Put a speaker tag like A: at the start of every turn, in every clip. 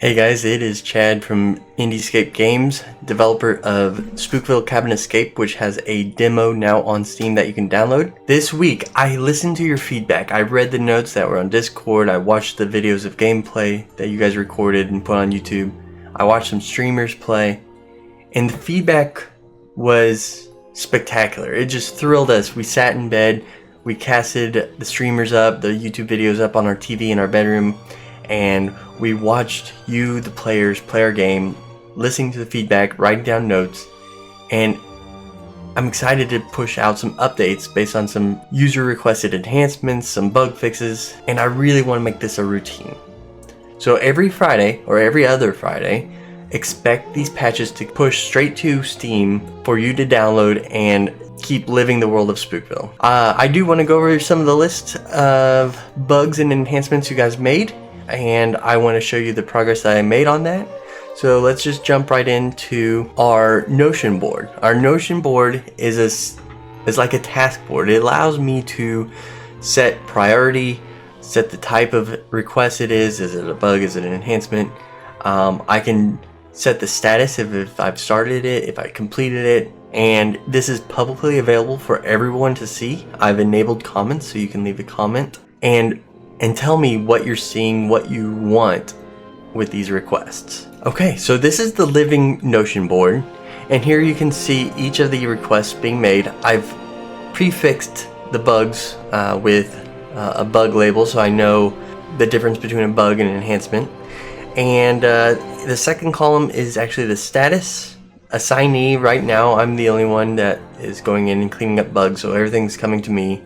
A: Hey guys, it is Chad from Indiescape Games, developer of Spookville Cabin Escape, which has a demo now on Steam that you can download. This week, I listened to your feedback. I read the notes that were on Discord. I watched the videos of gameplay that you guys recorded and put on YouTube. I watched some streamers play, and the feedback was spectacular. It just thrilled us. We sat in bed, we casted the streamers up, the YouTube videos up on our TV in our bedroom, and we watched you, the players, play our game, listening to the feedback, writing down notes, and I'm excited to push out some updates based on some user-requested enhancements, some bug fixes, and I really want to make this a routine. So every Friday, or every other Friday, expect these patches to push straight to Steam for you to download and keep living the world of Spookville. I do want to go over some of the list of bugs and enhancements you guys made, and I want to show you the progress that I made on that. So let's just jump right into our Notion board. Our Notion board is like a task board. It allows me to set priority, set the type of request it is it a bug, is it an enhancement. I can set the status if I've started it, if I completed it, and this is publicly available for everyone to see. I've enabled comments so you can leave a comment and tell me what you're seeing, what you want with these requests. Okay, so this is the living Notion board, and here you can see each of the requests being made. I've prefixed the bugs with a bug label so I know the difference between a bug and an enhancement. And the second column is actually the status. Assignee, right now I'm the only one that is going in and cleaning up bugs, so everything's coming to me.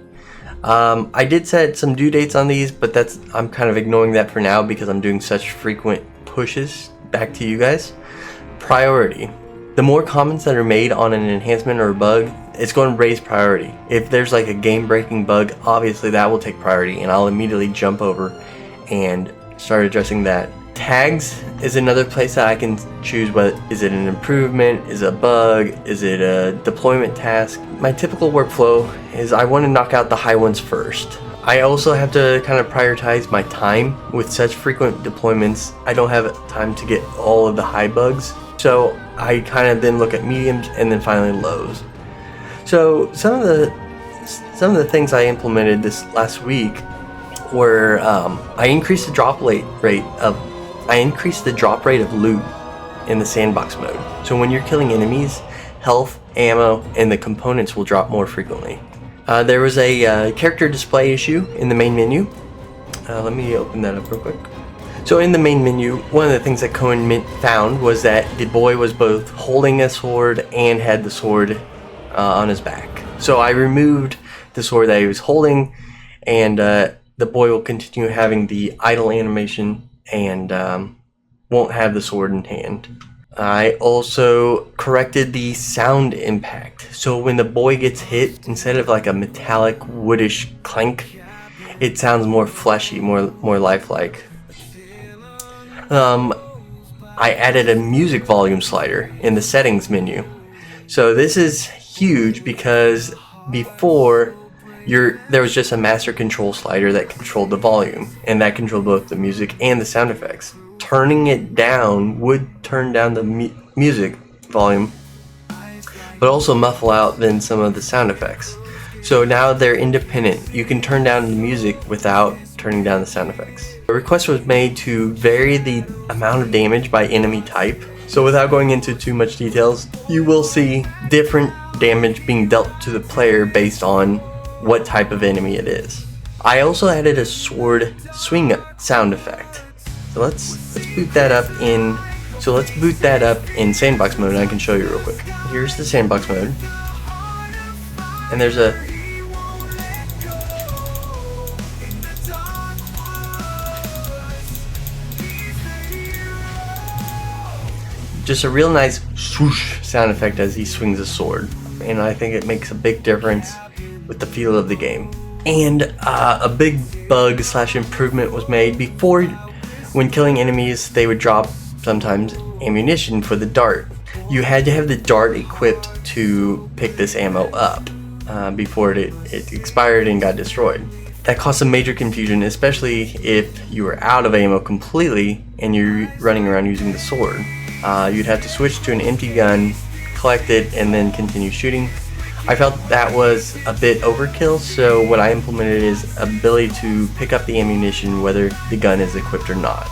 A: I did set some due dates on these, but I'm kind of ignoring that for now because I'm doing such frequent pushes back to you guys. Priority. The more comments that are made on an enhancement or a bug, it's going to raise priority. If there's like a game-breaking bug, obviously that will take priority, and I'll immediately jump over and start addressing that. Tags is another place that I can choose whether is it an improvement, is it a bug, is it a deployment task. My typical workflow is I want to knock out the high ones first. I also have to kind of prioritize my time. With such frequent deployments, I don't have time to get all of the high bugs, so I kind of then look at mediums and then finally lows. So some of the things I implemented this last week were I increased the drop rate of loot in the sandbox mode. So when you're killing enemies, health, ammo, and the components will drop more frequently. There was a character display issue in the main menu. Let me open that up real quick. So in the main menu, one of the things that Cohen found was that the boy was both holding a sword and had the sword on his back. So I removed the sword that he was holding, and the boy will continue having the idle animation and won't have the sword in hand. I also corrected the sound impact. So when the boy gets hit, instead of like a metallic woodish clank, it sounds more fleshy, more lifelike. I added a music volume slider in the settings menu. So this is huge because before there was just a master control slider that controlled the volume, and that controlled both the music and the sound effects. Turning it down would turn down the music volume, but also muffle out then some of the sound effects. So now they're independent. You can turn down the music without turning down the sound effects. A request was made to vary the amount of damage by enemy type. So without going into too much details, you will see different damage being dealt to the player based on what type of enemy it is. I also added a sword swing sound effect. So let's boot that up in sandbox mode, and I can show you real quick. Here's the sandbox mode, and there's just a real nice swoosh sound effect as he swings a sword, and I think it makes a big difference with the feel of the game. And a big bug / improvement was made. Before, when killing enemies, they would drop sometimes ammunition for the dart. You had to have the dart equipped to pick this ammo up before it expired and got destroyed. that caused some major confusion, especially if you were out of ammo completely and you're running around using the sword. You'd have to switch to an empty gun, collect it, and then continue shooting. I felt that was a bit overkill, so what I implemented is ability to pick up the ammunition whether the gun is equipped or not.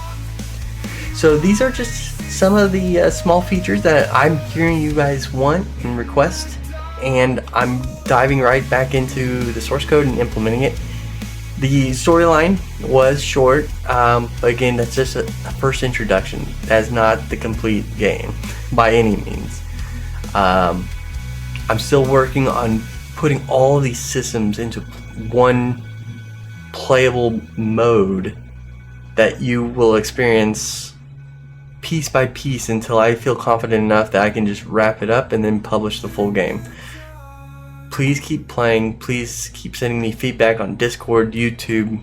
A: So these are just some of the small features that I'm hearing you guys want and request, and I'm diving right back into the source code and implementing it. The storyline was short, but again, that's just a first introduction. That's not the complete game by any means. I'm still working on putting all of these systems into one playable mode that you will experience piece by piece until I feel confident enough that I can just wrap it up and then publish the full game. Please keep playing, please keep sending me feedback on Discord, YouTube,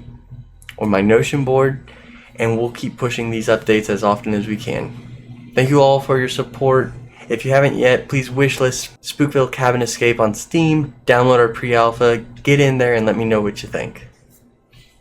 A: or my Notion board, and we'll keep pushing these updates as often as we can. Thank you all for your support. If you haven't yet, please wishlist Spookville Cabin Escape on Steam, download our pre-alpha, get in there and let me know what you think.